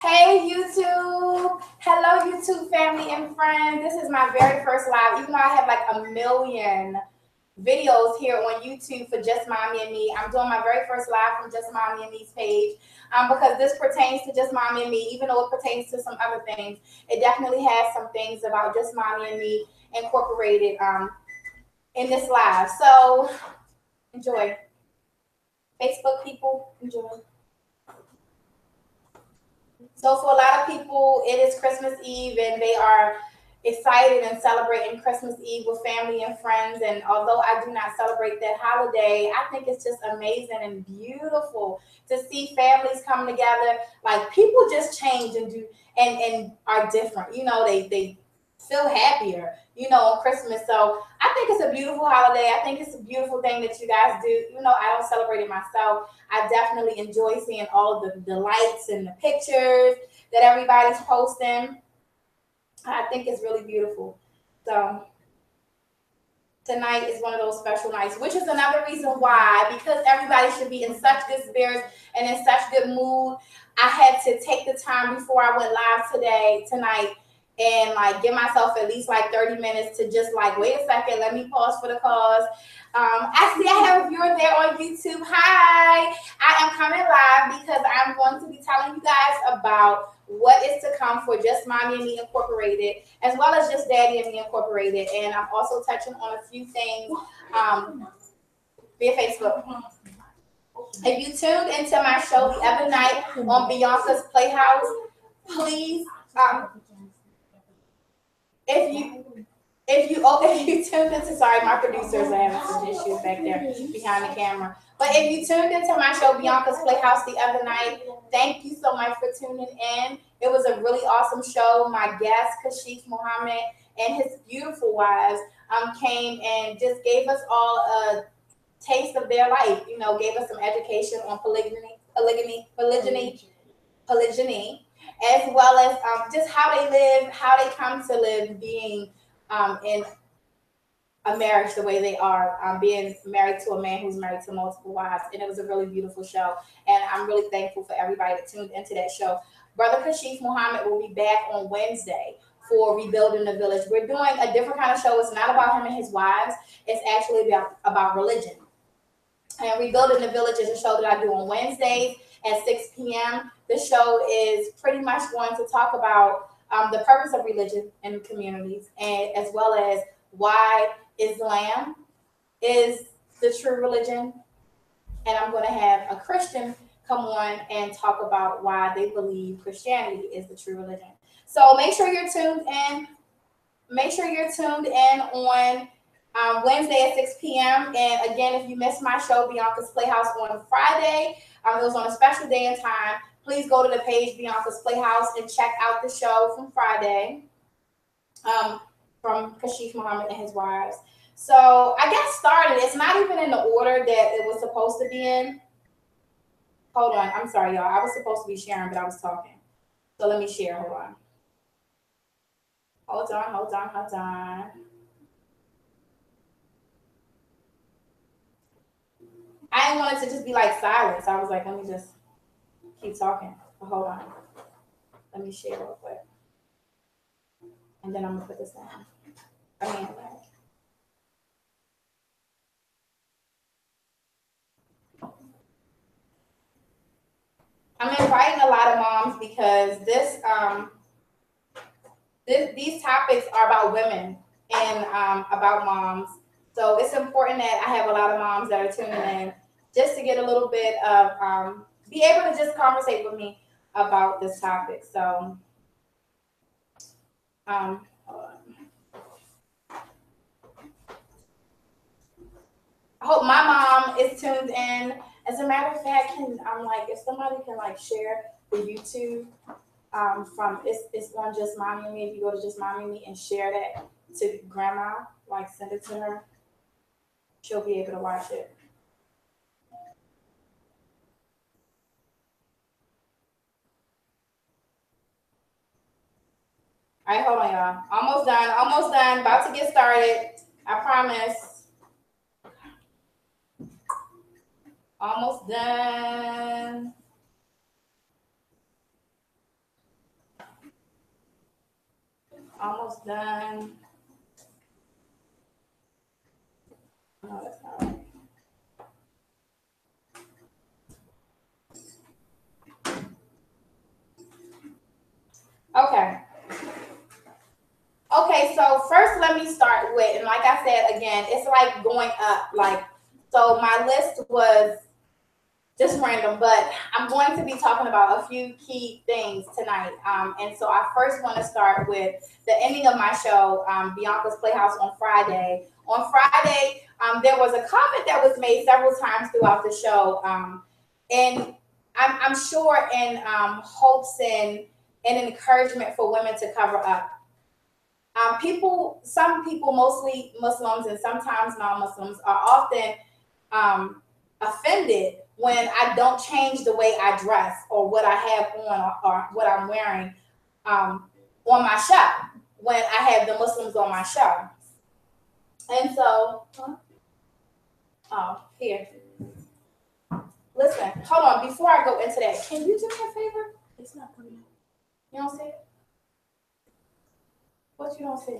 Hey YouTube! Hello YouTube family and friends. This is my very first live, even though I have like a million videos here on YouTube for Just Mommy and Me. I'm doing my very first live from Just Mommy and Me's page because this pertains to Just Mommy and Me, even though it pertains to some other things. It definitely has some things about Just Mommy and Me incorporated in this live. So enjoy. Facebook people, enjoy. So for a lot of people, it is Christmas Eve and they are excited and celebrating Christmas Eve with family and friends. And although I do not celebrate that holiday, I think it's just amazing and beautiful to see families come together. Like people just change and do and are different. You know, they feel happier, you know, on Christmas. So I think it's a beautiful holiday. I think it's a beautiful thing that you guys do. You know, I don't celebrate it myself. I definitely enjoy seeing all of the lights and the pictures that everybody's posting. I think it's really beautiful. So tonight is one of those special nights, which is another reason why, because everybody should be in such good spirits and in such good mood, I had to take the time before I went live tonight, and like give myself at least like 30 minutes to just like, wait a second, let me pause for the cause. I see I have a viewer there on YouTube. Hi, I am coming live because I'm going to be telling you guys about what is to come for Just Mommy and Me Incorporated, as well as Just Daddy and Me Incorporated. And I'm also touching on a few things via Facebook. If you tuned into my show the other night on Bianca's Playhouse, please, if you tuned into, sorry, my producers are having some issues back there behind the camera. But if you tuned into my show Bianca's Playhouse the other night, thank you so much for tuning in. It was a really awesome show. My guest Kashif Muhammad and his beautiful wives came and just gave us all a taste of their life. You know, gave us some education on polygyny, as well as just how they live, how they come to live, being in a marriage the way they are, being married to a man who's married to multiple wives. And it was a really beautiful show. And I'm really thankful for everybody that tuned into that show. Brother Kashif Muhammad will be back on Wednesday for Rebuilding the Village. We're doing a different kind of show. It's not about him and his wives. It's actually about religion. And Rebuilding the Village is a show that I do on Wednesdays at 6 p.m. The show is pretty much going to talk about the purpose of religion in communities, and as well as why Islam is the true religion. And I'm going to have a Christian come on and talk about why they believe Christianity is the true religion. So make sure you're tuned in. Make sure you're tuned in on Wednesday at 6 p.m. And again, if you missed my show, Bianca's Playhouse, on Friday, it was on a special day and time. Please go to the page, Bianca's Playhouse, and check out the show from Friday from Kashif Muhammad and his wives. So I got started. It's not even in the order that it was supposed to be in. Hold on. I'm sorry, y'all. I was supposed to be sharing, but I was talking. So let me share. Hold on. Hold on. I didn't want it to just be like silence. I was like, let me just keep talking. But hold on. Let me share real quick. And then I'm gonna put this down. I'm inviting a lot of moms because these topics are about women and about moms. So it's important that I have a lot of moms that are tuning in just to get a little bit of be able to just conversate with me about this topic. So hold on. I hope my mom is tuned in. As a matter of fact, I'm like, if somebody can like share the YouTube from it's on Just Mommy and Me. If you go to Just Mommy and Me and share that to grandma, like send it to her, she'll be able to watch it. All right, hold on, y'all. Almost done. About to get started. I promise. Almost done. almost done. No, that's not right. Okay. Okay, so first let me start with, and like I said again, it's like going up. Like, so my list was just random, but I'm going to be talking about a few key things tonight. And so I first want to start with the ending of my show, Bianca's Playhouse on Friday. On Friday, there was a comment that was made several times throughout the show, and I'm sure in hopes and an encouragement for women to cover up. Some people, mostly Muslims and sometimes non-Muslims, are often offended when I don't change the way I dress or what I have on or what I'm wearing on my show, when I have the Muslims on my show. And so, here. Listen, hold on. Before I go into that, can you do me a favor? It's not coming out. You don't see it? What you don't see?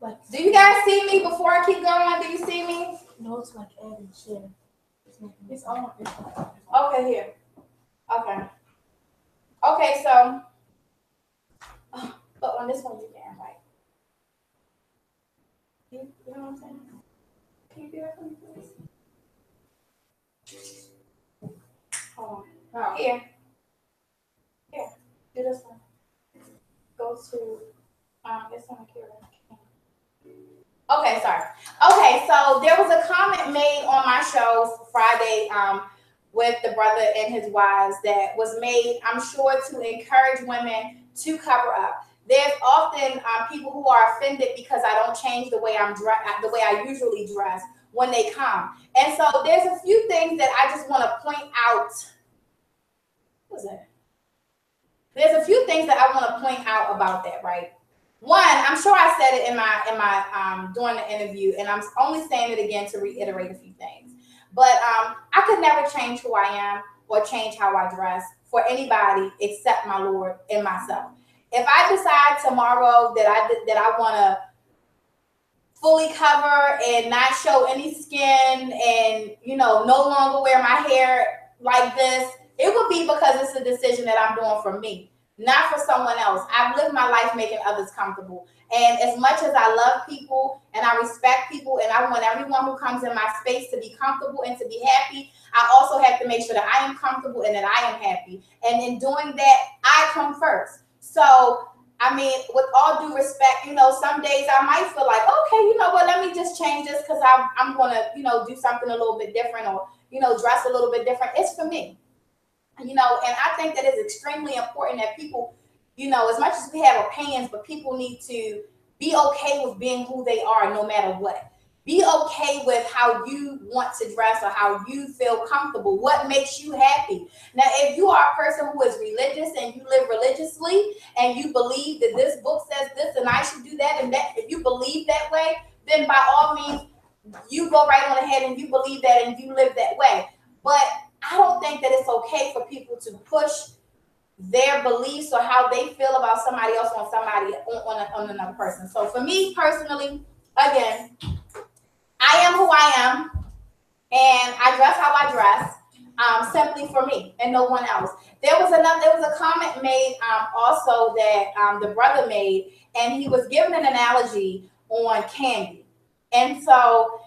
Like, do you guys see me before I keep going? Do you see me? No, it's like add and share. It's on. Okay, here. Okay. Okay, so, but on this one you can, right? You know what I'm saying? Can you do that for me, please? Hold on. Oh. Here. Here. Do this one. Go to, it's on here. Okay, sorry. Okay, so there was a comment made on my show Friday with the brother and his wives that was made, I'm sure, to encourage women to cover up. There's often people who are offended because I don't change the way the way I usually dress when they come. And so there's a few things that I just want to point out. What was that? There's a few things that I want to point out about that, right? One, I'm sure I said it in my during the interview, and I'm only saying it again to reiterate a few things. But I could never change who I am or change how I dress for anybody except my Lord and myself. If I decide tomorrow that I want to fully cover and not show any skin and no longer wear my hair like this, it would be because it's a decision that I'm doing for me, not for someone else. I've lived my life making others comfortable. And as much as I love people and I respect people and I want everyone who comes in my space to be comfortable and to be happy, I also have to make sure that I am comfortable and that I am happy. And in doing that, I come first. So, I mean, with all due respect, some days I might feel like, okay, you know what, let me just change this because I'm going to, do something a little bit different or, dress a little bit different. It's for me. And I think that it's extremely important that people, as much as we have opinions, but people need to be okay with being who they are no matter what. Be okay with how you want to dress or how you feel comfortable. What makes you happy? Now, if you are a person who is religious and you live religiously and you believe that this book says this and I should do that and that, if you believe that way, then by all means, you go right on ahead and you believe that and you live that way. But I don't think that it's okay for people to push their beliefs or how they feel about somebody else on another person. So for me personally, again, I am who I am, and I dress how I dress, simply for me and no one else. There was a comment made also that the brother made, and he was giving an analogy on candy, and so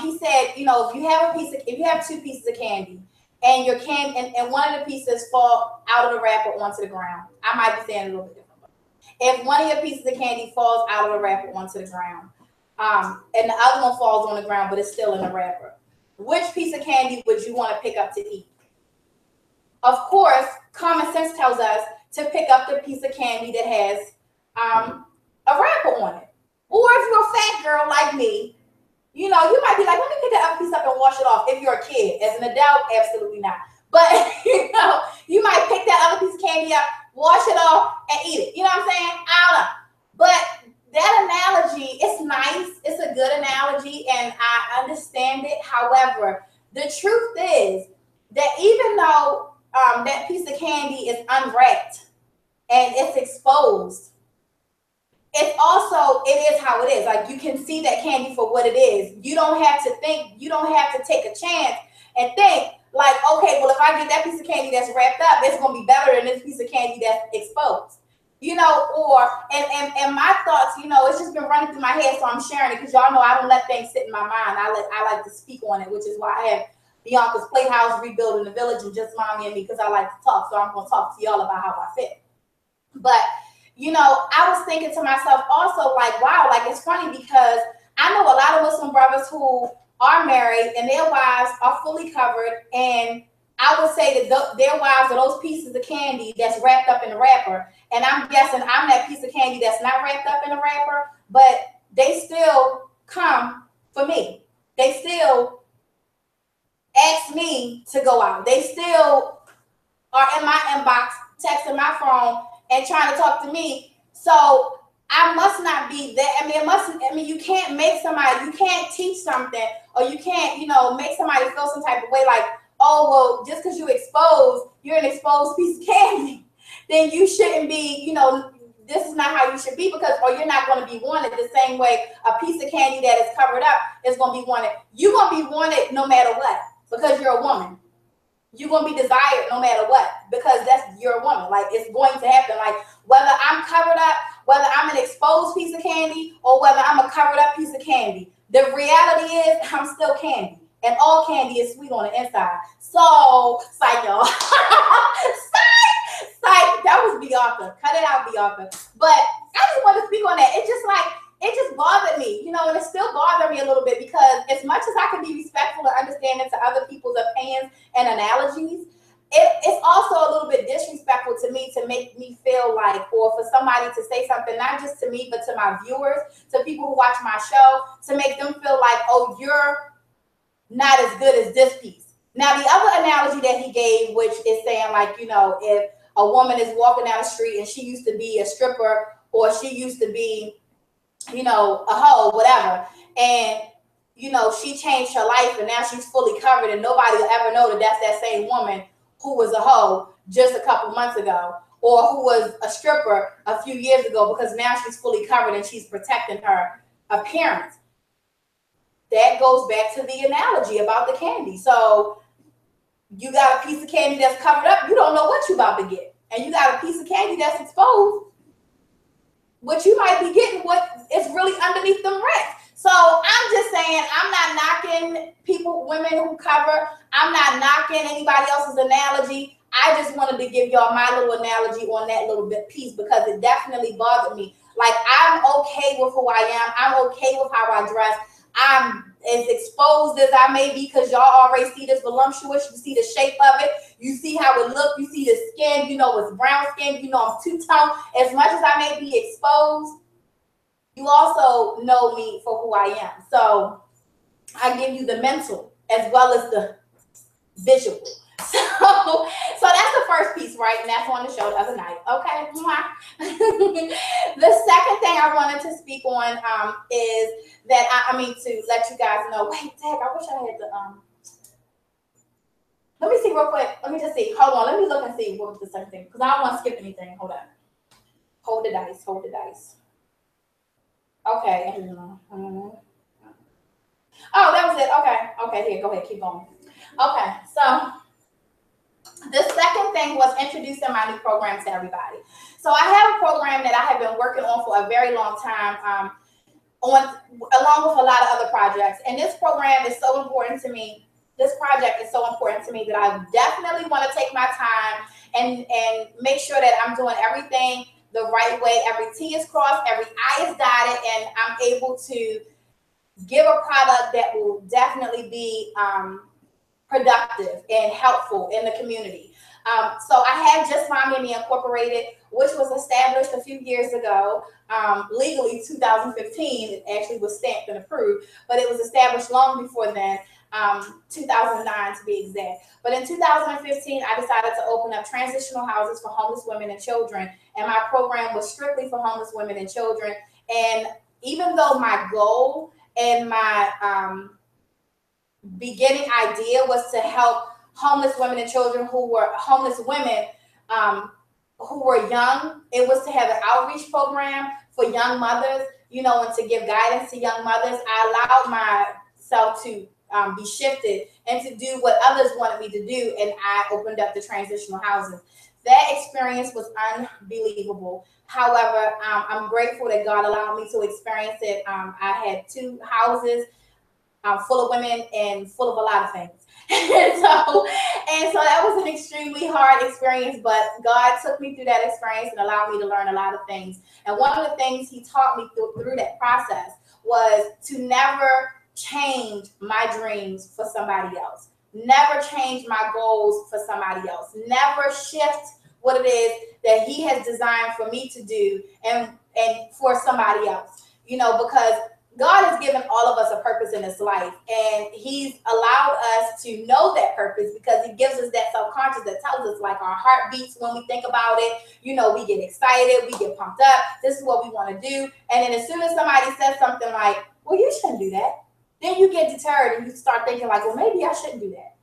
he said, if you have two pieces of candy, and your and one of the pieces fall out of the wrapper onto the ground. I might be saying it a little bit different. If one of your pieces of candy falls out of the wrapper onto the ground, and the other one falls on the ground, but it's still in the wrapper, which piece of candy would you want to pick up to eat? Of course, common sense tells us to pick up the piece of candy that has a wrapper on it. Or if you're a fat girl like me, you might be like, let me pick that other piece up and wash it off. If you're a kid, as an adult, absolutely not. But you might pick that other piece of candy up, wash it off, and eat it. You know what I'm saying? I don't know. But that analogy, it's nice. It's a good analogy, and I understand it. However, the truth is that even though that piece of candy is unwrapped and it's exposed, it's also, it is how it is. Like, you can see that candy for what it is. You don't have to think, you don't have to take a chance and think like, okay, well, if I get that piece of candy that's wrapped up, it's going to be better than this piece of candy that's exposed. You know, or, and my thoughts, you know, it's just been running through my head, so I'm sharing it because y'all know I don't let things sit in my mind. I like to speak on it, which is why I have Bianca's Playhouse, Rebuilding the Village, and Just Mommy and Me, because I like to talk. So I'm going to talk to y'all about how I feel. But, you know, I was thinking to myself also, like, wow, like, it's funny because I know a lot of Muslim brothers who are married and their wives are fully covered, and I would say that their wives are those pieces of candy that's wrapped up in the wrapper. And I'm guessing I'm that piece of candy that's not wrapped up in the wrapper, but they still come for me. They still ask me to go out. They still are in my inbox, texting my phone, and trying to talk to me. So I must not be that. I mean, you can't make somebody, you can't teach something, or you can't, you know, make somebody feel some type of way like, oh, well, just because you're an exposed piece of candy, then you shouldn't be, you know, this is not how you should be, because, or you're not going to be wanted the same way a piece of candy that is covered up is going to be wanted. You're going to be wanted no matter what, because you're a woman. You're going to be desired no matter what, because you're a woman. Like, it's going to happen. Like, whether I'm covered up, whether I'm an exposed piece of candy, or whether I'm a covered up piece of candy, the reality is I'm still candy. And all candy is sweet on the inside. So, psych, y'all. Psych. That was Bianca. Cut it out, Bianca. But I just want to speak on that. It just bothered me, you know, and it still bothered me a little bit, because as much as I can be respectful and understanding to other people's opinions and analogies, it's also a little bit disrespectful to me to make me feel like, or for somebody to say something, not just to me, but to my viewers, to people who watch my show, to make them feel like, oh, you're not as good as this piece. Now, the other analogy that he gave, which is saying, like, you know, if a woman is walking down the street and she used to be a stripper, or she used to be, you know, a hoe, whatever, and, you know, she changed her life and now she's fully covered, and nobody will ever know that that's that same woman who was a hoe just a couple months ago, or who was a stripper a few years ago, because now she's fully covered and she's protecting her appearance. That goes back to the analogy about the candy. So you got a piece of candy that's covered up, you don't know what you're about to get. And you got a piece of candy that's exposed, what you might be getting, what is really underneath them racks. So I'm just saying, I'm not knocking women who cover. I'm not knocking anybody else's analogy. I just wanted to give y'all my little analogy on that little bit piece, because it definitely bothered me. Like, I'm okay with who I am. I'm okay with how I dress. I'm as exposed as I may be, because y'all already see this voluptuous. You see the shape of it. You see how it looks. You see the skin. You know it's brown skin. You know I'm two-tone. As much as I may be exposed, you also know me for who I am. So I give you the mental as well as the visual. So that's the first piece, right? And that's on the show the other night. Okay. The second thing I wanted to speak on is that I mean, to let you guys know. Wait, Dad, I wish I had the Let me see real quick. Let me just see. Hold on. Let me look and see what was the second thing, because I don't want to skip anything. Hold on. Hold the dice. Hold the dice. Okay. Oh, that was it. Okay. Okay. Here, go ahead. Keep going. Okay. So the second thing was introducing my new program to everybody. So I have a program that I have been working on for a very long time, along with a lot of other projects. And this program is so important to me. This project is so important to me that I definitely want to take my time and make sure that I'm doing everything the right way. Every T is crossed, every I is dotted, and I'm able to give a product that will definitely be productive and helpful in the community. So I have Just Mommy and Me Incorporated, which was established a few years ago, legally 2015. It actually was stamped and approved, but it was established long before then, 2009 to be exact. But in 2015, I decided to open up transitional houses for homeless women and children, and my program was strictly for homeless women and children. And even though my goal and my beginning idea was to help homeless women and children who were homeless women who were young, it was to have an outreach program for young mothers, you know, and to give guidance to young mothers, I allowed myself to be shifted and to do what others wanted me to do. And I opened up the transitional housing. That experience was unbelievable. However, I'm grateful that God allowed me to experience it. I had 2 houses full of women and full of a lot of things. And so that was an extremely hard experience, but God took me through that experience and allowed me to learn a lot of things. And one of the things he taught me through that process was to never change my dreams for somebody else. Never change my goals for somebody else. Never shift what it is that he has designed for me to do and for somebody else. You know, because God has given all of us a purpose in this life, and he's allowed us to know that purpose because he gives us that subconscious that tells us, like, our heart beats when we think about it. You know, we get excited, we get pumped up. This is what we want to do. And then as soon as somebody says something like, well, you shouldn't do that, then you get deterred and you start thinking like, well, maybe I shouldn't do that.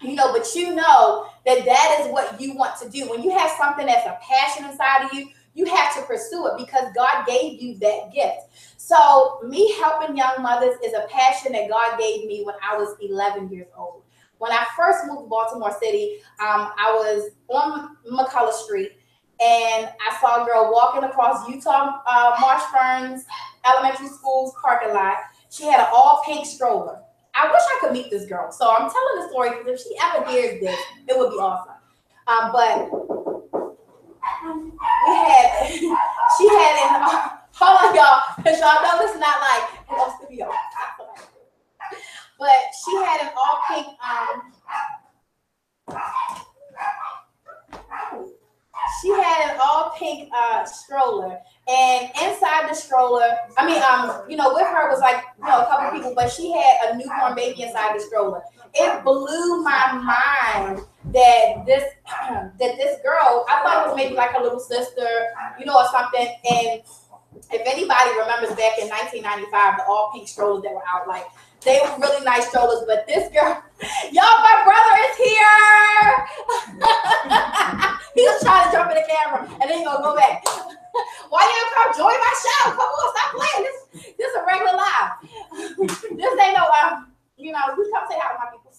You know, but you know that that is what you want to do. When you have something that's a passion inside of you, you have to pursue it because God gave you that gift. So me helping young mothers is a passion that God gave me when I was 11 years old. When I first moved to Baltimore City, I was on McCullough Street, and I saw a girl walking across Utah Marsh Ferns Elementary School's parking lot. She had an all pink stroller. I wish I could meet this girl. So I'm telling the story because if she ever hears this, it would be awesome. But she had an, hold on, y'all, because y'all know this is not like a studio. But she had an all pink, stroller, and inside the stroller, you know, with her was like, you know, a couple people, but she had a newborn baby inside the stroller. It blew my mind that this girl, I thought it was maybe like a little sister, you know, or something. And if anybody remembers back in 1995, the all pink strollers that were out, like, they were really nice strollers. But this girl, y'all, my brother is here. He was trying to jump in the camera, and then he gonna go back. Why you don't come join my show? Come on, stop playing. This is a regular live. This ain't no you know, we come say hi to my people.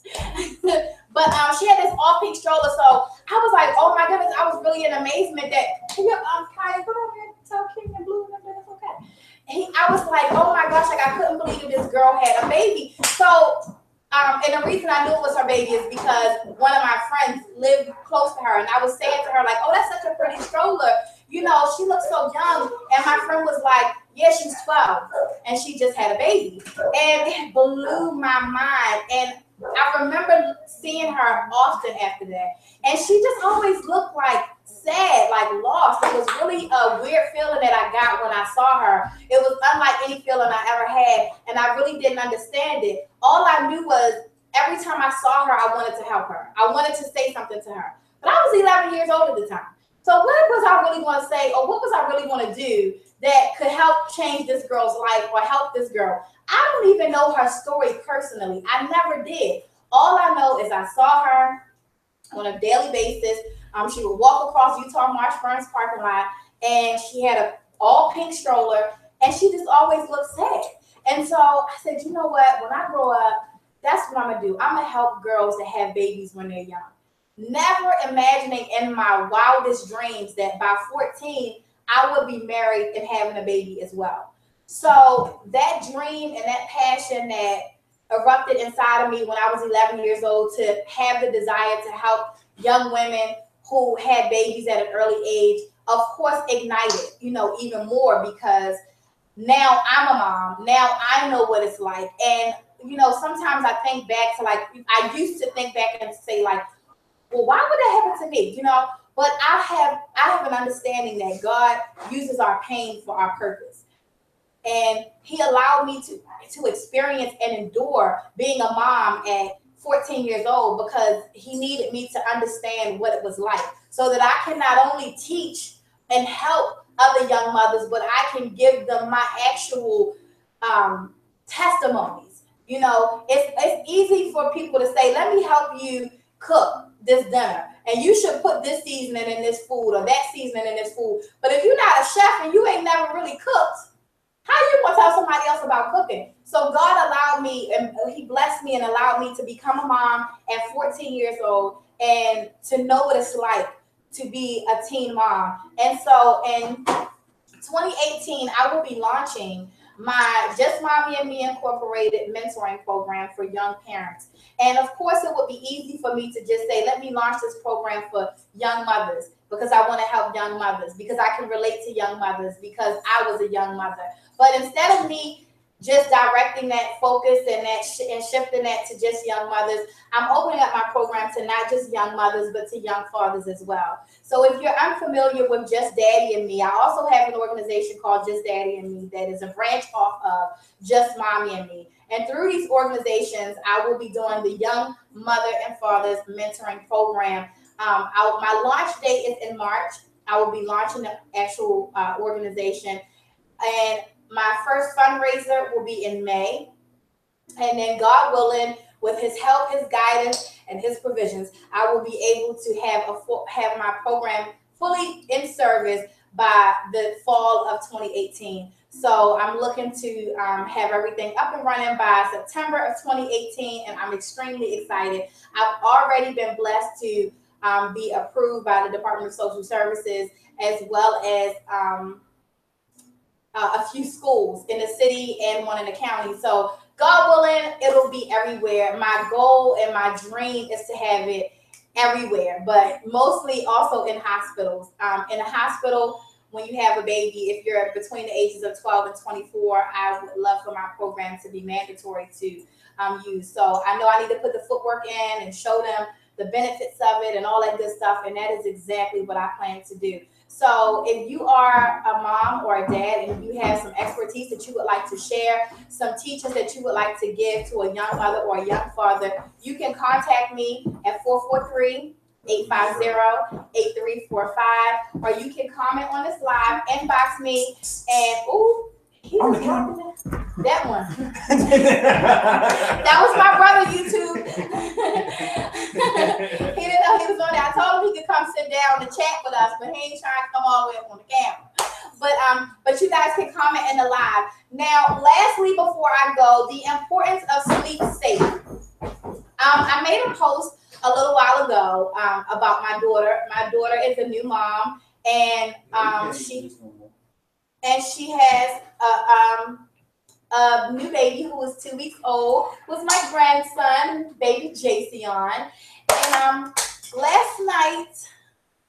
But she had this all pink stroller, so I was like, oh my goodness, I was really in amazement that Kaya, go over here, tell King and Blue that it's okay. I was like, oh my gosh, like, I couldn't believe that this girl had a baby. So and the reason I knew it was her baby is because one of my friends lived close to her, and I was saying to her, like, oh, that's such a pretty stroller. You know, she looks so young. And my friend was like, yeah, she's 12, and she just had a baby. And it blew my mind. And I remember seeing her often after that. And she just always looked like sad, like lost. It was really a weird feeling that I got when I saw her. It was unlike any feeling I ever had, and I really didn't understand it. All I knew was every time I saw her, I wanted to help her. I wanted to say something to her. But I was 11 years old at the time. So what was I really going to say, or what was I really going to do that could help change this girl's life or help this girl? I don't even know her story personally. I never did. All I know is I saw her on a daily basis. She would walk across Utah Marsh Ferns parking lot, and she had an all pink stroller, and she just always looked sad. And so I said, you know what? When I grow up, that's what I'm going to do. I'm going to help girls that have babies when they're young. Never imagining in my wildest dreams that by 14, I would be married and having a baby as well. So that dream and that passion that erupted inside of me when I was 11 years old to have the desire to help young women who had babies at an early age, of course, ignited, you know, even more, because now I'm a mom. Now I know what it's like. And, you know, sometimes I think back to, like, I used to think back and say, like, well, why would that happen to me? You know, but I have an understanding that God uses our pain for our purpose. And he allowed me to experience and endure being a mom at 14 years old because he needed me to understand what it was like, so that I can not only teach and help other young mothers, but I can give them my actual testimonies. You know, it's easy for people to say, let me help you cook this dinner. and you should put this seasoning in this food or that seasoning in this food. But if you're not a chef and you ain't never really cooked, how you gonna tell somebody else about cooking? So God allowed me, and He blessed me and allowed me to become a mom at 14 years old and to know what it's like to be a teen mom. And so in 2018, I will be launching my Just Mommy and Me Incorporated mentoring program for young parents. And of course, it would be easy for me to just say, let me launch this program for young mothers because I want to help young mothers, because I can relate to young mothers, because I was a young mother. But instead of me just directing that focus and shifting that to just young mothers, I'm opening up my program to not just young mothers, but to young fathers as well. So if you're unfamiliar with Just Daddy and Me, I also have an organization called Just Daddy and Me that is a branch off of Just Mommy and Me. And through these organizations, I will be doing the Young Mother and Fathers Mentoring Program. My launch date is in March. I will be launching the actual organization. And my first fundraiser will be in May. And then God willing, with His help, His guidance, and His provisions, I will be able to have my program fully in service by the fall of 2018. So I'm looking to have everything up and running by September of 2018, and I'm extremely excited. I've already been blessed to be approved by the Department of Social Services, as well as a few schools in the city and one in the county. So God willing, it'll be everywhere. My goal and my dream is to have it everywhere, but mostly also in hospitals. In a hospital, when you have a baby, if you're between the ages of 12 and 24, I would love for my program to be mandatory to use. So I know I need to put the footwork in and show them the benefits of it and all that good stuff, and that is exactly what I plan to do. So if you are a mom or a dad and you have some expertise that you would like to share, some teachers that you would like to give to a young mother or a young father, you can contact me at 443-850-8345, or you can comment on this live, inbox me, and he was that one. That was my brother, YouTube. He didn't know he was on there. I told him he could come sit down and chat with us, but he ain't trying to come all the way up on the camera. But you guys can comment in the live. Now, lastly, before I go, the importance of sleep safe. I made a post a little while ago about my daughter. My daughter is a new mom, and she has a new baby who is 2 weeks old, with my grandson, baby Jason. And last night,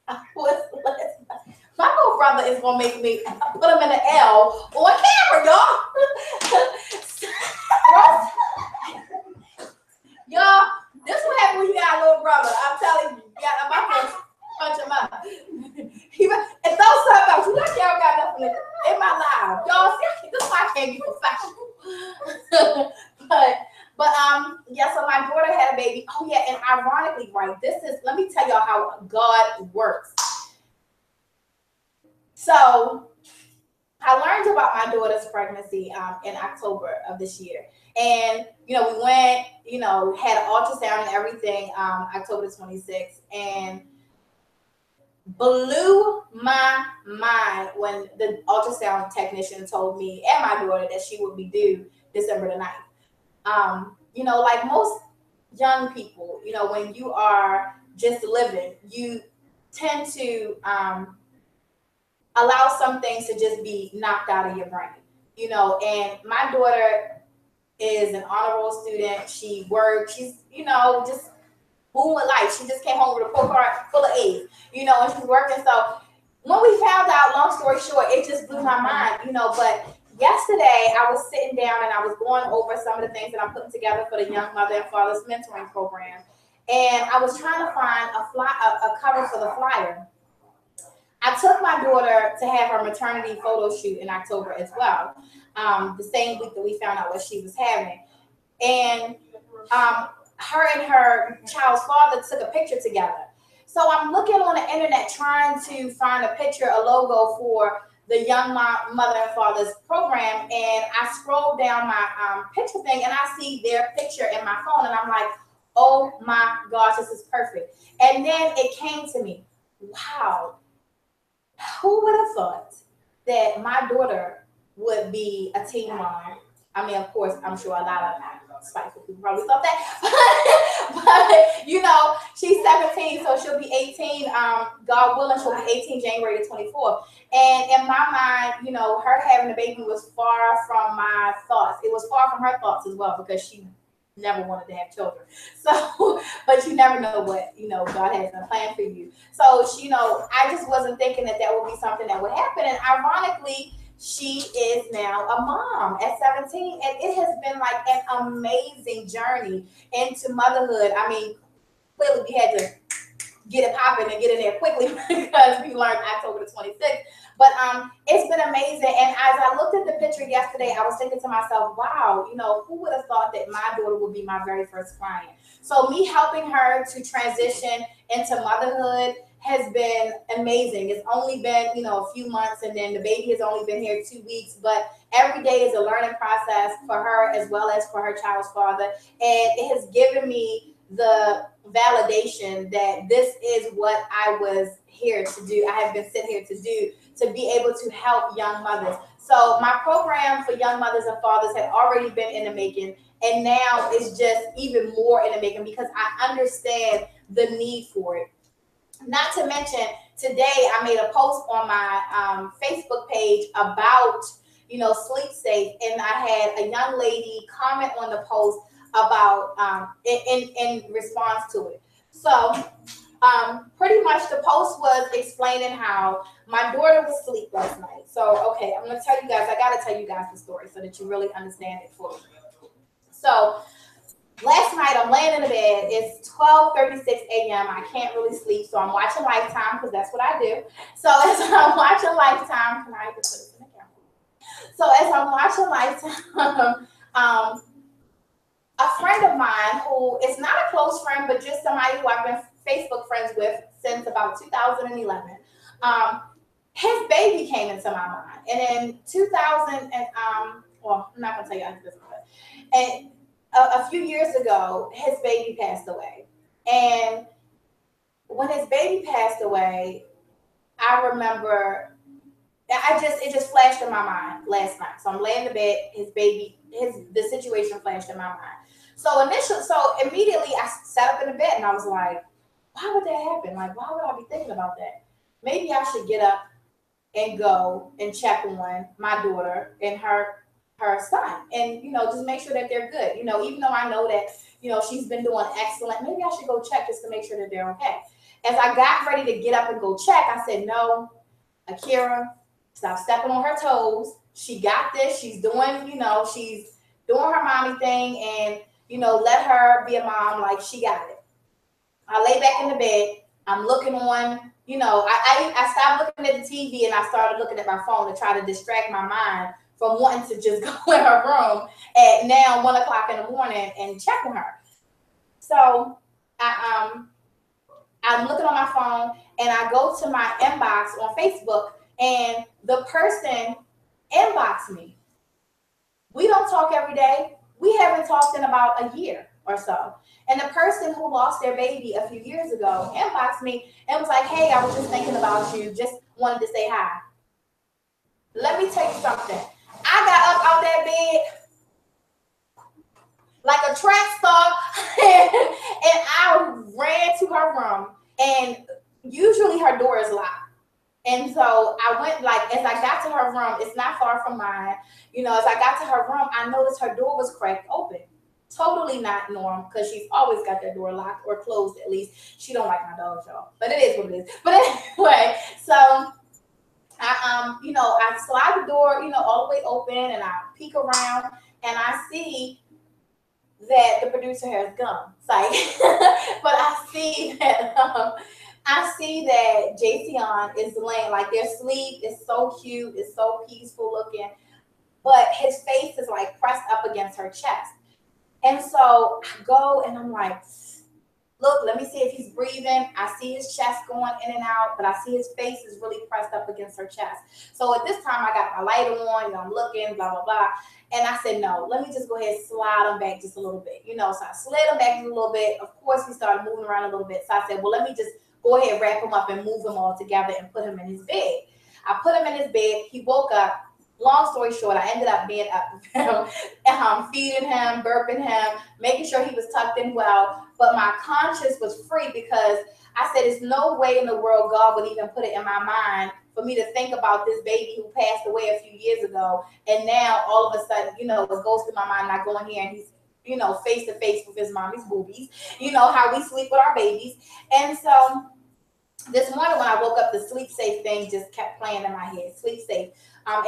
my little brother is gonna make me put him in an L on camera, y'all. Y'all, this what happens when you got a little brother. I'm telling you, I'm about to punch him up. And throw something else. You like y'all got nothing in my life. Y'all see, this is why I can't be professional. but yeah, so my daughter had a baby. Oh yeah, and ironically, right, let me tell y'all how God works. So I learned about my daughter's pregnancy in October of this year. And, we went, had an ultrasound and everything October 26th, and blew my mind when the ultrasound technician told me and my daughter that she would be due December the 9th. Like most young people, when you are just living, you tend to allow some things to just be knocked out of your brain, and my daughter is an honor roll student. She works, she's, just boom with life. She just came home with a report card full of A's, and she's working. So when we found out, long story short, it just blew my mind, but yesterday I was sitting down and I was going over some of the things that I'm putting together for the Young Mother and Fathers Mentoring Program. And I was trying to find a cover for the flyer. I took my daughter to have her maternity photo shoot in October as well, the same week that we found out what she was having. And her and her child's father took a picture together. So I'm looking on the internet trying to find a picture, a logo for the Young Mother and Fathers program, and I scroll down my picture thing and I see their picture in my phone, and I'm like, oh my gosh, this is perfect. And then it came to me, wow, who would have thought that my daughter would be a teen mom? I mean, of course, I'm sure a lot of spiteful people probably thought that, but you know, she's 17, so she'll be 18. God willing, she'll be 18 January the 24th. And in my mind, you know, her having a baby was far from my thoughts. It was far from her thoughts as well because she never wanted to have children. So, but you never know what, you know, God has a plan for you. So, you know, I just wasn't thinking that would be something that would happen. And ironically, she is now a mom at 17. And it has been like an amazing journey into motherhood. I mean, clearly we had to get it popping and get in there quickly because we learned October the 26th. But it's been amazing. And as I looked at the picture yesterday, I was thinking to myself, wow, you know, who would have thought that my daughter would be my very first client? So me helping her to transition into motherhood has been amazing. It's only been, you know, a few months, and then the baby has only been here 2 weeks, but every day is a learning process for her as well as for her child's father. And it has given me the validation that this is what I was here to do. I have been sent here to do, to be able to help young mothers. So my program for young mothers and fathers had already been in the making, and now it's just even more in the making because I understand the need for it. Not to mention, today I made a post on my Facebook page about, you know, Sleep Safe, and I had a young lady comment on the post about in response to it. So pretty much the post was explaining how my daughter was asleep last night. So okay, I'm gonna tell you guys, I gotta tell you guys the story so that you really understand it fully. So last night I'm laying in the bed, it's 12:36 a.m. I can't really sleep, so I'm watching Lifetime because that's what I do. So as I'm watching Lifetime, can I just put this in the camera? So as I'm watching Lifetime, a friend of mine who is not a close friend, but just somebody who I've been Facebook friends with since about 2011, his baby came into my mind. And in 2000, and well, I'm not gonna tell you how this, but and a few years ago, his baby passed away. And when his baby passed away, I remember it just flashed in my mind last night. So I'm laying in the bed, the situation flashed in my mind. So immediately I sat up in the bed and I was like, why would that happen? Like, why would I be thinking about that? Maybe I should get up and go and check on my daughter and her son, and you know, just make sure that they're good. You know, even though I know that, you know, she's been doing excellent, maybe I should go check just to make sure that they're okay. As I got ready to get up and go check, I said, no, Akira, stop stepping on her toes. She got this. She's doing, you know, she's doing her mommy thing, and you know, let her be a mom, like she got it. I lay back in the bed. I'm looking on, you know, I stopped looking at the TV and I started looking at my phone to try to distract my mind from wanting to just go in her room at now 1 o'clock in the morning and check on her. So I'm looking on my phone and I go to my inbox on Facebook, and the person inboxed me. We don't talk every day. We haven't talked in about a year or so. And the person who lost their baby a few years ago inboxed me and was like, hey, I was just thinking about you. Just wanted to say hi. Let me tell you something. I got up out that bed like a track star and I ran to her room. And usually her door is locked. And so I went, like, as I got to her room, it's not far from mine. You know, as I got to her room, I noticed her door was cracked open. Totally not normal because she's always got that door locked or closed at least. She don't like my dogs, y'all. But it is what it is. But anyway, so I you know, I slide the door, you know, all the way open, and I peek around and I see that the producer has gum. Like, but I see that Jason is laying, like, their sleep is so cute, it's so peaceful looking, but his face is like pressed up against her chest. And so I go and I'm like, look, let me see if he's breathing. I see his chest going in and out, but I see his face is really pressed up against her chest. So at this time, I got my light on, I'm looking, blah, blah, blah. And I said, no, let me just go ahead and slide him back just a little bit. So I slid him back just a little bit. Of course, he started moving around a little bit. So I said, well, let me just go ahead and wrap him up and move him all together and put him in his bed. I put him in his bed. He woke up. Long story short, I ended up being up with him, feeding him, burping him, making sure he was tucked in well. But my conscience was free because I said, there's no way in the world God would even put it in my mind for me to think about this baby who passed away a few years ago. And now all of a sudden, it goes through my mind, I go in here and he's, face to face with his mommy's boobies, how we sleep with our babies. And so this morning when I woke up, the sleep safe thing just kept playing in my head. Sleep safe.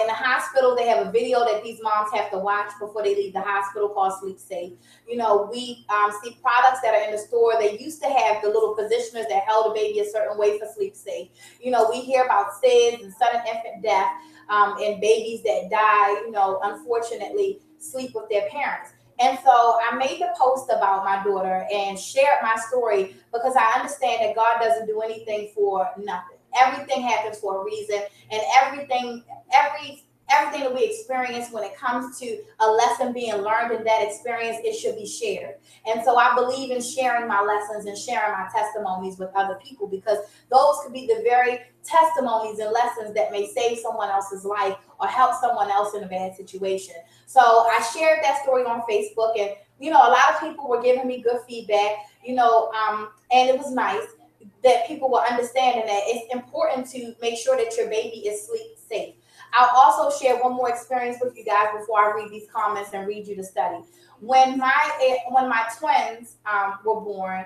In the hospital, they have a video that these moms have to watch before they leave the hospital called Sleep Safe. We see products that are in the store. They used to have the little positioners that held a baby a certain way for Sleep Safe. We hear about SIDS and sudden infant death and babies that die, unfortunately, sleep with their parents. And so I made the post about my daughter and shared my story because I understand that God doesn't do anything for nothing. Everything happens for a reason, and everything that we experience when it comes to a lesson being learned in that experience, it should be shared. And so I believe in sharing my lessons and sharing my testimonies with other people because those could be the very testimonies and lessons that may save someone else's life or help someone else in a bad situation. So I shared that story on Facebook, and a lot of people were giving me good feedback, and it was nice that people were understanding that it's important to make sure that your baby is sleep safe. I'll also share one more experience with you guys before I read these comments and read you the study. When my twins were born,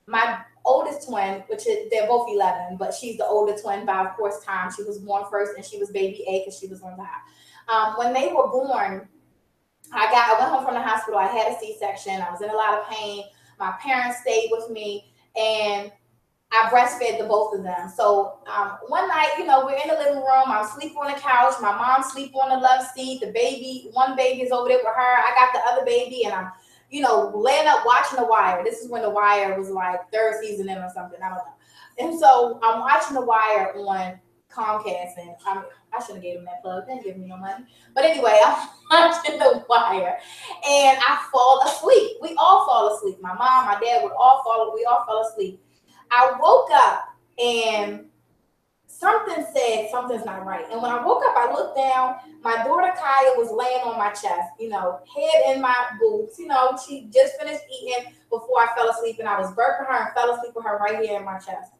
my oldest twin, they're both 11, but she's the older twin by, of course, time. She was born first, and she was baby A because she was on top. When they were born, I went home from the hospital. I had a C-section. I was in a lot of pain. My parents stayed with me, and I breastfed the both of them. So one night, we're in the living room. I'm asleep on the couch. My mom sleep on the love seat. One baby is over there with her. I got the other baby, and I'm, laying up watching The Wire. This is when The Wire was like third season in or something. I don't know. And so I'm watching The Wire on Comcast, and I should have gave them that plug. They didn't give me no money. But anyway, I'm watching The Wire, and I fall asleep. We all fall asleep. My mom, my dad, we all fell asleep. I woke up and something said something's not right. And when I woke up, I looked down. My daughter Kaya was laying on my chest, head in my boobs. She just finished eating before I fell asleep, and I was burping her and fell asleep with her right here in my chest.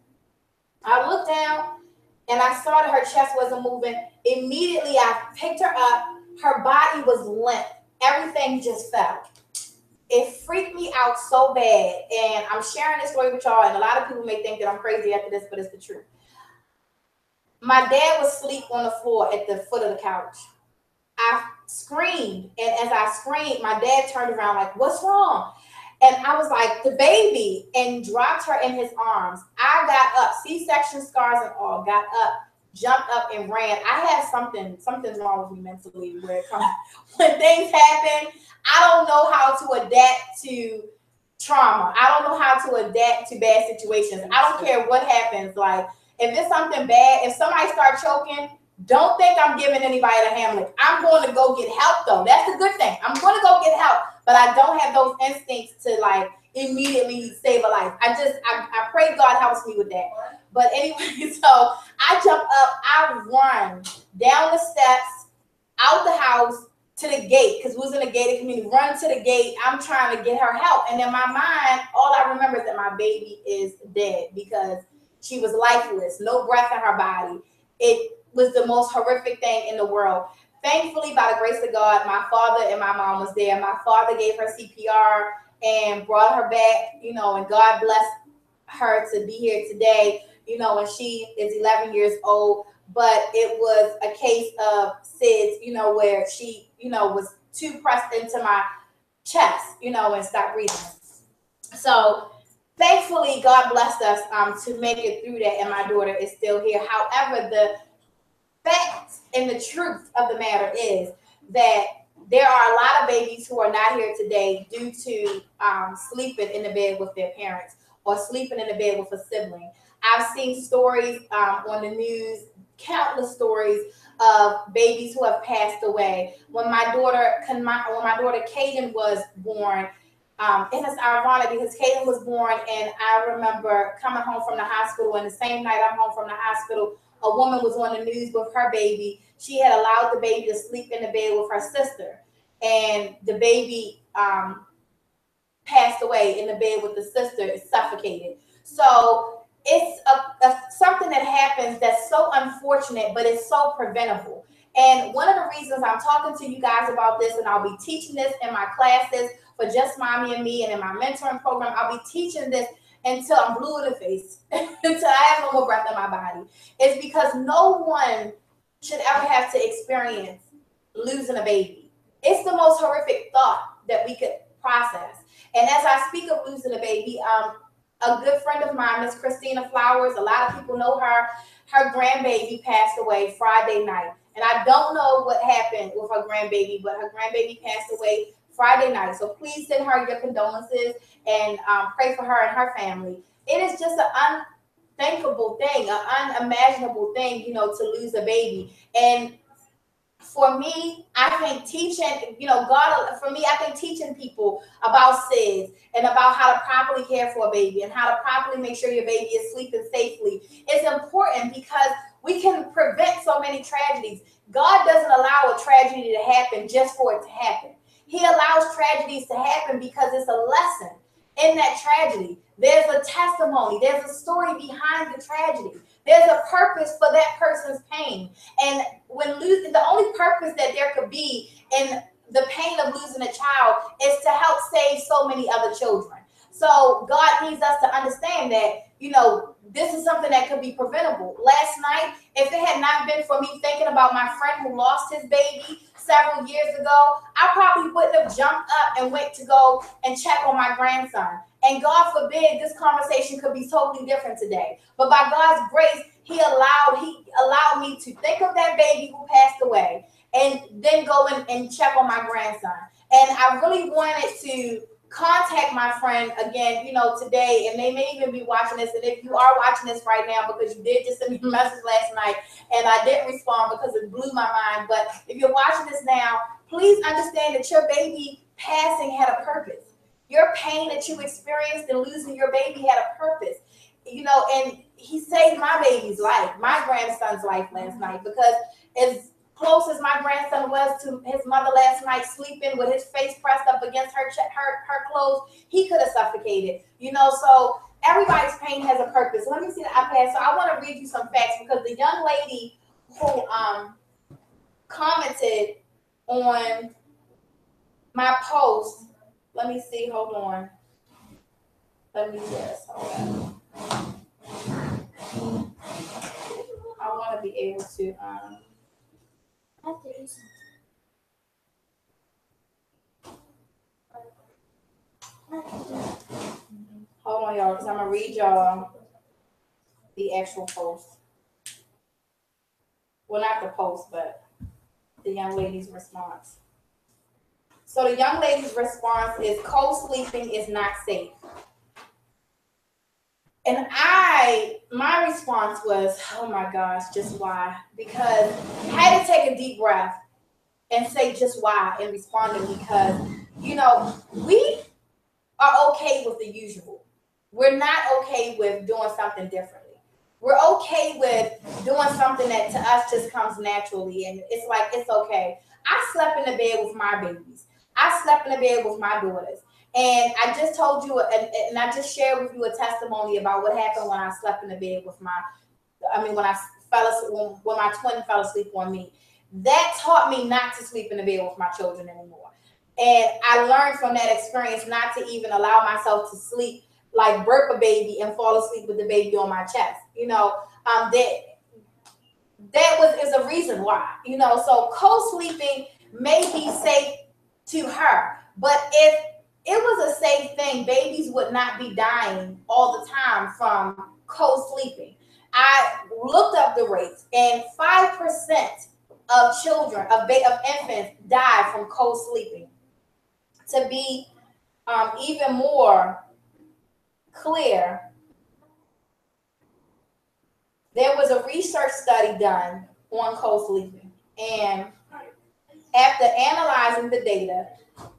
I looked down and I saw that her chest wasn't moving. Immediately, I picked her up. Her body was limp. Everything just fell. It freaked me out so bad, and I'm sharing this story with y'all, and a lot of people may think that I'm crazy after this, but it's the truth. My dad was asleep on the floor at the foot of the couch. I screamed, and as I screamed, my dad turned around like, "What's wrong?" And I was like, "The baby," and dropped her in his arms. I got up, C-section scars and all, got up, jumped up and ran. I had something's wrong with me mentally where it comes when things happen. I don't know how to adapt to trauma. I don't know how to adapt to bad situations. I don't care what happens. Like, if it's something bad, if somebody starts choking, don't think I'm giving anybody the Hamlet. I'm going to go get help, though. That's the good thing. I'm going to go get help, but I don't have those instincts to like immediately save a life. I pray God helps me with that. But anyway, so I jump up, I run down the steps, out the house, to the gate, because we was in a gated community. Run to the gate. I'm trying to get her help. And in my mind, all I remember is that my baby is dead because she was lifeless, no breath in her body. It was the most horrific thing in the world. Thankfully, by the grace of God, my father and my mom was there. My father gave her CPR and brought her back, and God blessed her to be here today, and she is 11 years old. But it was a case of SIDS, where she, was too pressed into my chest, and stopped breathing. So thankfully, God blessed us to make it through that, and my daughter is still here. However, the fact and the truth of the matter is that there are a lot of babies who are not here today due to sleeping in the bed with their parents, or sleeping in the bed with a sibling. I've seen stories on the news, countless stories of babies who have passed away. When my daughter Kaden was born, it is ironic because Kaden was born, and I remember coming home from the hospital, and the same night I'm home from the hospital, a woman was on the news with her baby. She had allowed the baby to sleep in the bed with her sister, and the baby passed away in the bed with the sister, is suffocated. So it's something that happens that's so unfortunate, but it's so preventable. And one of the reasons I'm talking to you guys about this, and I'll be teaching this in my classes for Just Mommy and Me, and in my mentoring program, I'll be teaching this until I'm blue in the face, until I have no more breath in my body. It's because no one should ever have to experience losing a baby. It's the most horrific thought that we could process. And as I speak of losing a baby, a good friend of mine, Miss Christina Flowers, a lot of people know her. Her grandbaby passed away Friday night. And I don't know what happened with her grandbaby, but her grandbaby passed away Friday night. So please send her your condolences and pray for her and her family. It is just an unthinkable thing, an unimaginable thing, to lose a baby. And for me, I think teaching, for me, I think teaching people about SIDS and about how to properly care for a baby and how to properly make sure your baby is sleeping safely is important, because we can prevent so many tragedies. God doesn't allow a tragedy to happen just for it to happen. He allows tragedies to happen because it's a lesson in that tragedy. There's a testimony. There's a story behind the tragedy. There's a purpose for that person's pain. And when losing, the only purpose that there could be in the pain of losing a child is to help save so many other children. So God needs us to understand that, this is something that could be preventable. Last night, if it had not been for me thinking about my friend who lost his baby several years ago, I probably wouldn't have jumped up and went to go and check on my grandson. And God forbid this conversation could be totally different today. But by God's grace, He allowed me to think of that baby who passed away and then go and check on my grandson. And I really wanted to contact my friend again, today, and they may even be watching this. And if you are watching this right now, because you did just send me a message last night and I didn't respond because it blew my mind. But if you're watching this now, please understand that your baby passing had a purpose. Your pain that you experienced in losing your baby had a purpose, and He saved my baby's life, my grandson's life last night, because as close as my grandson was to his mother last night, sleeping with his face pressed up against her clothes, he could have suffocated, so everybody's pain has a purpose. Let me see the iPad. So I want to read you some facts, because the young lady who commented on my post, let me see, hold on. Let me just, hold on. I want to be able to, hold on, y'all, because I'm going to read y'all the actual post. Well, not the post, but the young lady's response. So the young lady's response is, co-sleeping is not safe. And my response was, oh my gosh, just why? Because I had to take a deep breath and say just why in responding, because, we are okay with the usual. We're not okay with doing something differently. We're okay with doing something that to us just comes naturally. And it's like, it's okay. I slept in the bed with my babies. I slept in the bed with my daughters. And I just told you, and I just shared with you a testimony about what happened when I slept in the bed with when my twin fell asleep on me. That taught me not to sleep in the bed with my children anymore. And I learned from that experience not to even allow myself to sleep, like burp a baby and fall asleep with the baby on my chest. That is a reason why. So co-sleeping may be safe to her, but if it was a safe thing, babies would not be dying all the time from co-sleeping. I looked up the rates, and 5% of children, of infants, die from co-sleeping. To be even more clear, there was a research study done on co-sleeping. And after analyzing the data,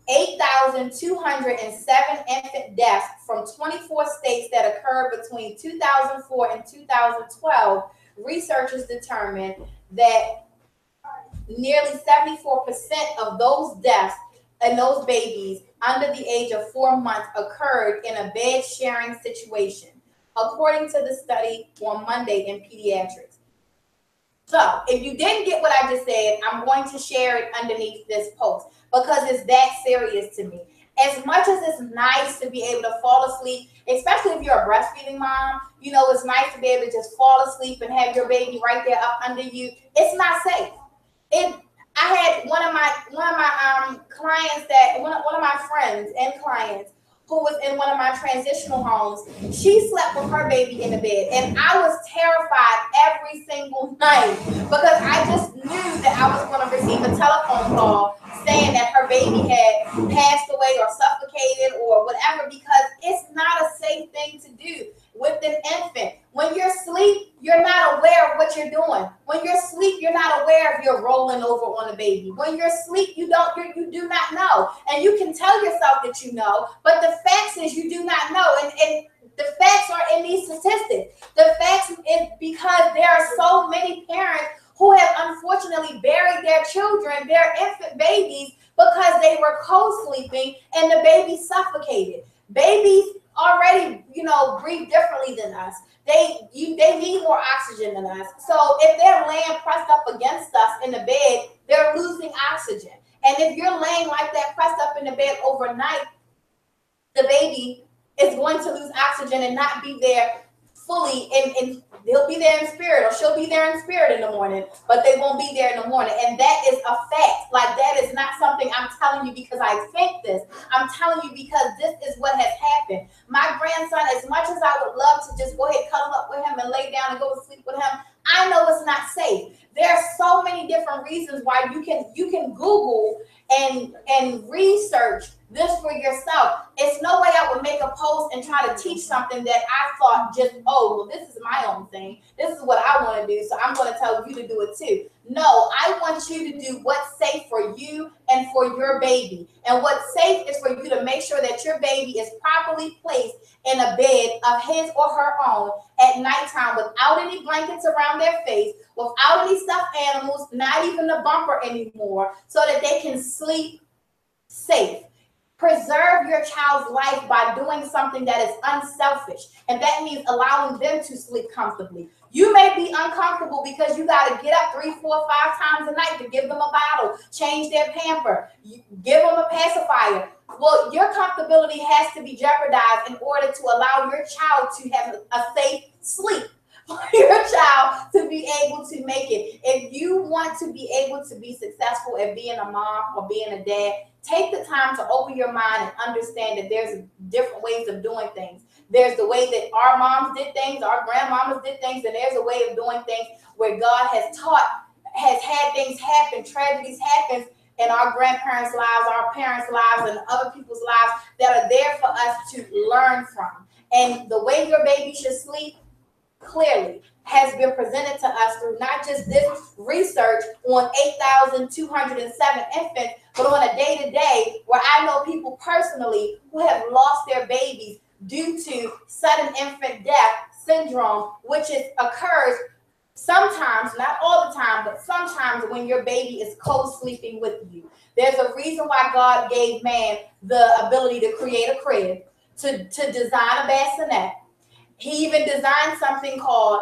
8,207 infant deaths from 24 states that occurred between 2004 and 2012, researchers determined that nearly 74% of those deaths and those babies under the age of 4 months occurred in a bed sharing situation, according to the study on Monday in Pediatrics. So if you didn't get what I just said, I'm going to share it underneath this post because it's that serious to me. As much as it's nice to be able to fall asleep, especially if you're a breastfeeding mom, you know, it's nice to be able to just fall asleep and have your baby right there up under you. It's not safe. I had one of my clients that one of my friends and clients who was in one of my transitional homes. She slept with her baby in the bed, and I was terrified every single night because I just knew that I was going to receive a telephone call saying that her baby had passed away or suffocated or whatever, because it's not a safe thing to do with an infant. When you're asleep, you're not aware of what you're doing. When you're asleep, you're not aware if you're rolling over on a baby. When you're asleep, you do not know. And you can tell yourself that you know, but the facts is you do not know. And the facts are in these statistics. The facts is because there are so many parents who have unfortunately buried their children, their infant babies, because they were co-sleeping and the baby suffocated. Babies already, breathe differently than us. They need more oxygen than us. So if they're laying pressed up against us in the bed, they're losing oxygen. And if you're laying like that pressed up in the bed overnight, the baby is going to lose oxygen and not be there fully, and they'll be there in spirit, or she'll be there in spirit in the morning, but they won't be there in the morning. And that is a fact. Like, that is not something I'm telling you because I think this. I'm telling you because this is what has happened. My grandson, as much as I would love to just go ahead, cuddle up with him and lay down and go to sleep with him, I know it's not safe. There are so many different reasons why you can Google and research this for yourself. It's no way I would make a post and try to teach something that I thought just, this is my own thing. This is what I want to do, so I'm going to tell you to do it too. No, I want you to do what's safe for you and for your baby. And what's safe is for you to make sure that your baby is properly placed in a bed of his or her own at nighttime without any blankets around their face, without any stuffed animals, not even the bumper anymore, so that they can sleep safe. Preserve your child's life by doing something that is unselfish, and that means allowing them to sleep comfortably. You may be uncomfortable because you got to get up 3, 4, 5 times a night to give them a bottle, change their pamper, give them a pacifier. Well, your comfortability has to be jeopardized in order to allow your child to have a safe sleep. For your child to be able to make it. If you want to be able to be successful at being a mom or being a dad, take the time to open your mind and understand that there's different ways of doing things. There's the way that our moms did things, our grandmamas did things, and there's a way of doing things where God has had things happen, tragedies happen in our grandparents' lives, our parents' lives, and other people's lives that are there for us to learn from. And the way your baby should sleep clearly has been presented to us through not just this research on 8,207 infants, but on a day-to-day where I know people personally who have lost their babies due to sudden infant death syndrome, which occurs sometimes, not all the time, but sometimes when your baby is co-sleeping with you. There's a reason why God gave man the ability to create a crib, to design a bassinet. He even designed something called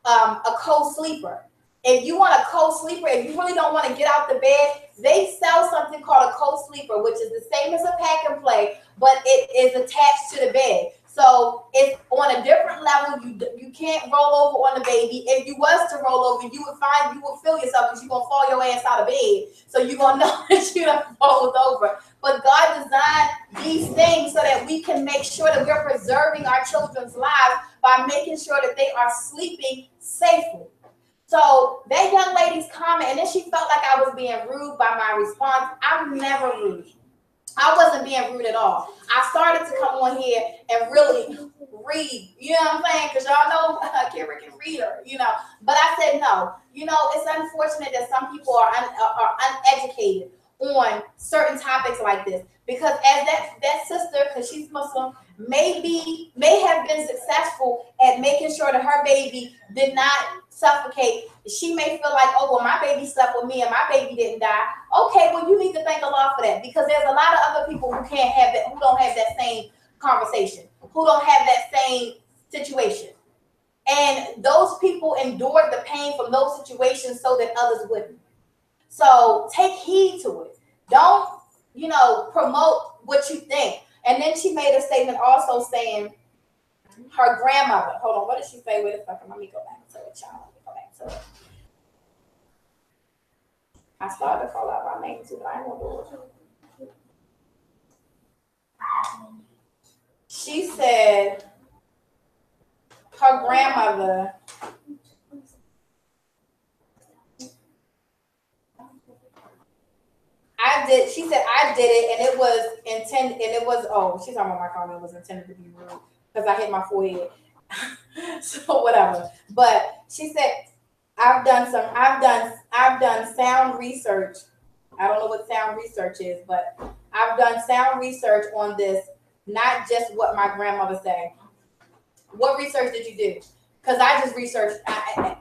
a co-sleeper. If you want a co-sleeper, if you really don't want to get out the bed, they sell something called a co-sleeper, which is the same as a pack and play, but it is attached to the bed. So it's on a different level. You can't roll over on the baby. If you was to roll over, you would feel yourself because you're going to fall your ass out of bed. So you're going to know that you done rolled over. But God designed these things so that we can make sure that we're preserving our children's lives by making sure that they are sleeping safely. So that young lady's comment, and then she felt like I was being rude by my response. I'm never rude. I wasn't being rude at all. I started to come on here and really read, you know what I'm saying? Because y'all know Kara can read her, you know. But I said no. You know, it's unfortunate that some people are uneducated on certain topics like this. Because as that sister, because she's Muslim, may have been successful at making sure that her baby did not suffocate. She may feel like, oh well, my baby slept with me and my baby didn't die. Okay, well you need to thank Allah for that, because there's a lot of other people who can't have that, who don't have that same conversation, who don't have that same situation. And those people endured the pain from those situations so that others wouldn't. So take heed to it. Don't, promote what you think. And then she made a statement also saying her grandmother. Hold on, what did she say? Wait a second. Let me go back to it, y'all. Let me go back to it. I started to call out my name too, but I ain't gonna do it. She said her grandmother she said I did it and it was intended, and it was, she's talking about my comment was intended to be rude because I hit my forehead. So whatever. But she said I've done sound research. I don't know what sound research is, but I've done sound research on this, not just what my grandmother said. What research did you do? Because I just researched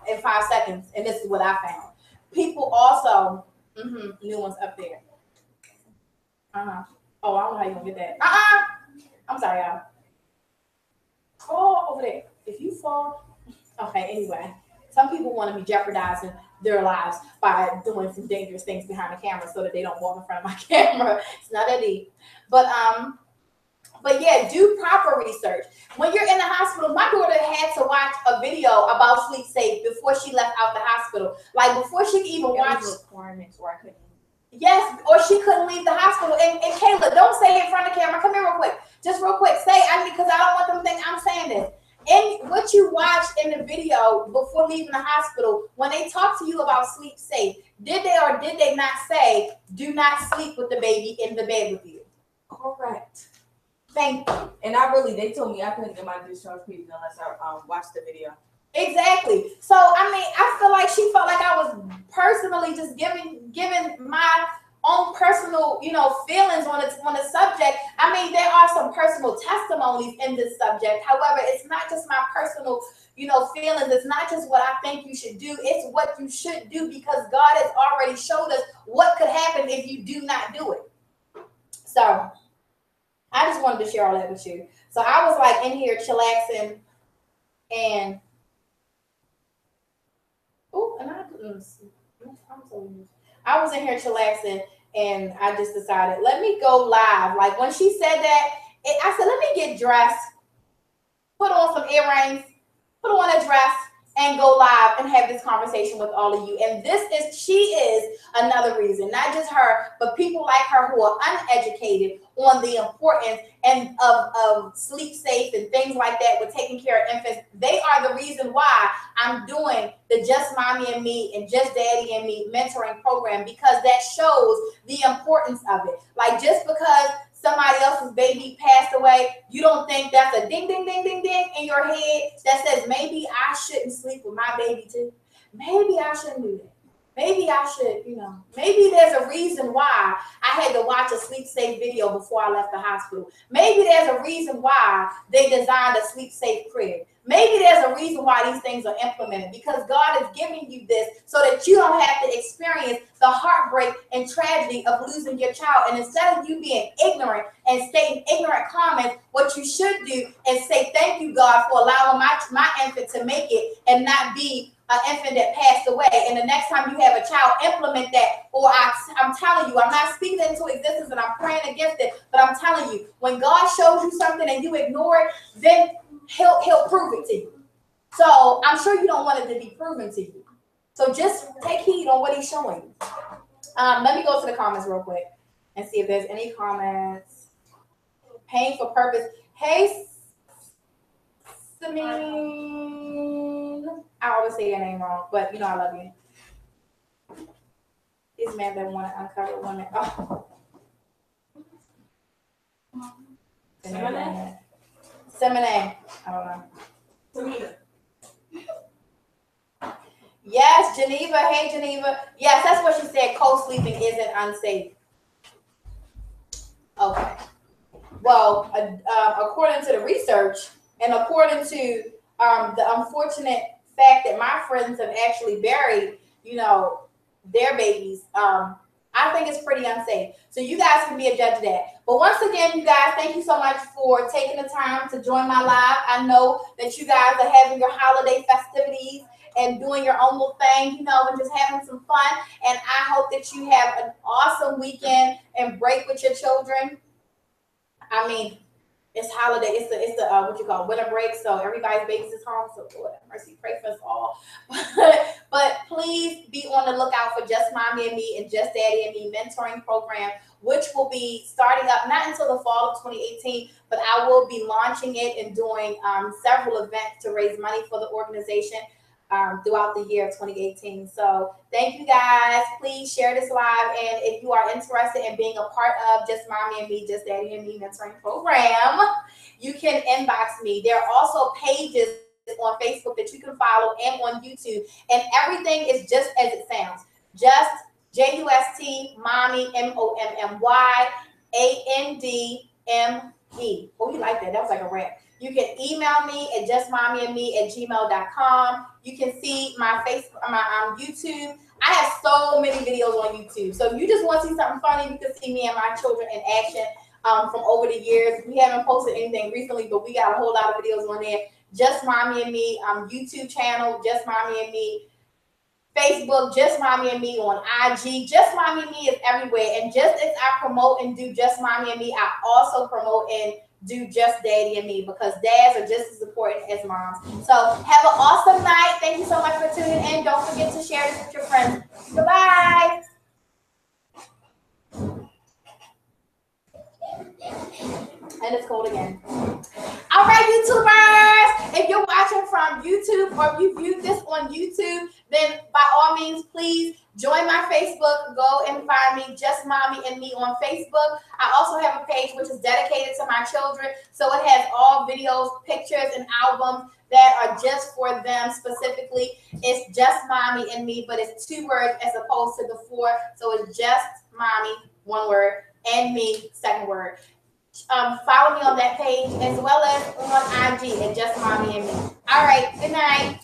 in 5 seconds, and this is what I found. People also, new ones up there. Oh, I don't know how you gonna get that. I'm sorry, y'all. Oh, over there. If you fall, okay. Anyway, some people want to be jeopardizing their lives by doing some dangerous things behind the camera so that they don't walk in front of my camera. It's not that deep, but yeah, do proper research. When you're in the hospital, my daughter had to watch a video about Sleep Safe before she left out the hospital. Like before she could even watch requirements, or I couldn't. Yes, or she couldn't leave the hospital. And Kayla, don't say it in front of the camera. Come here real quick. Just real quick. Say, because I don't want them to think I'm saying this. And what you watched in the video before leaving the hospital, when they talk to you about Sleep Safe, did they or did they not say, do not sleep with the baby in the bed with you? Correct. Thank you. And they told me I couldn't get my discharge papers unless I watched the video. Exactly. So I feel like she felt like I was personally just giving my own personal, feelings on the subject. There are some personal testimonies in this subject. However, it's not just my personal, feelings. It's not just what I think you should do. It's what you should do, because God has already showed us what could happen if you do not do it. So I just wanted to share all that with you. So I was like in here chillaxing, and I was in here chillaxing, and I just decided, let me go live. Like when she said that, I said, let me get dressed, put on some earrings, put on a dress, and go live and have this conversation with all of you. And she is another reason, not just her, but people like her who are uneducated on the importance and of Sleep Safe and things like that with taking care of infants. They are the reason why I'm doing the Just Mommy and Me and Just Daddy and Me mentoring program, because that shows the importance of it. Like, just because somebody else's baby passed away, you don't think that's a ding, ding, ding, ding, ding in your head that says, maybe I shouldn't sleep with my baby too. Maybe I shouldn't do that. Maybe I should, maybe there's a reason why I had to watch a Sleep Safe video before I left the hospital. Maybe there's a reason why they designed a Sleep Safe crib. Maybe there's a reason why these things are implemented, because God is giving you this so that you don't have to experience the heartbreak and tragedy of losing your child. And instead of you being ignorant and stating ignorant comments, what you should do is say, thank you, God, for allowing my infant to make it and not be an infant that passed away. And the next time you have a child, implement that. Or I'm telling you, I'm not speaking it into existence and I'm praying against it, but I'm telling you, when God shows you something and you ignore it, then he'll prove it to you. So I'm sure you don't want it to be proven to you. So just take heed on what he's showing you. Let me go to the comments real quick and see if there's any comments. Pain for purpose. Hey, Samine. I always say your name wrong, but I love you. These men that want to uncover women. Oh. Semine? Semine. I don't know. Tamina. Yes, Geneva. Hey, Geneva. Yes, that's what she said. Co-sleeping isn't unsafe. Okay. Well, according to the research and according to the unfortunate fact that my friends have actually buried, their babies, I think it's pretty unsafe. So you guys can be a judge of that. But once again, you guys, thank you so much for taking the time to join my live. I know that you guys are having your holiday festivities and doing your own little thing, and just having some fun. And I hope that you have an awesome weekend and break with your children. I mean, it's holiday. It's the what you call winter break. So everybody's babies is home. So Lord have mercy, pray for us all. But please be on the lookout for Just Mommy and Me and Just Daddy and Me mentoring program, which will be starting up not until the fall of 2018. But I will be launching it and doing several events to raise money for the organization throughout the year of 2018. So thank you guys. Please share this live. And if you are interested in being a part of Just Mommy and Me, Just Daddy and Me mentoring program, you can inbox me. There are also pages on Facebook that you can follow and on YouTube. And everything is just as it sounds. Just JUST Mommy MOMMY ANDME. Oh, you like that? That was like a rap. You can email me at justmommyandme@gmail.com. You can see my YouTube. I have so many videos on YouTube. So if you just want to see something funny, you can see me and my children in action from over the years. We haven't posted anything recently, but we got a whole lot of videos on there. Just Mommy and Me YouTube channel, Just Mommy and Me Facebook, Just Mommy and Me on IG. Just Mommy and Me is everywhere. And just as I promote and do Just Mommy and Me, I also promote and do Just Daddy and Me, because dads are just as important as moms. So have an awesome night. Thank you so much for tuning in. Don't forget to share this with your friends. Goodbye. And it's cold again. All right, YouTubers, if you're watching from YouTube or you viewed this on YouTube, then by all means, please join my Facebook. Go and find me, Just Mommy and Me on Facebook. I also have a page which is dedicated to my children. So it has all videos, pictures, and albums that are just for them specifically. It's Just Mommy and Me, but it's 2 words as opposed to the 4. So it's Just Mommy, 1 word, and Me, 2nd word. Follow me on that page as well as on IG at Just Mommy and Me. All right, good night.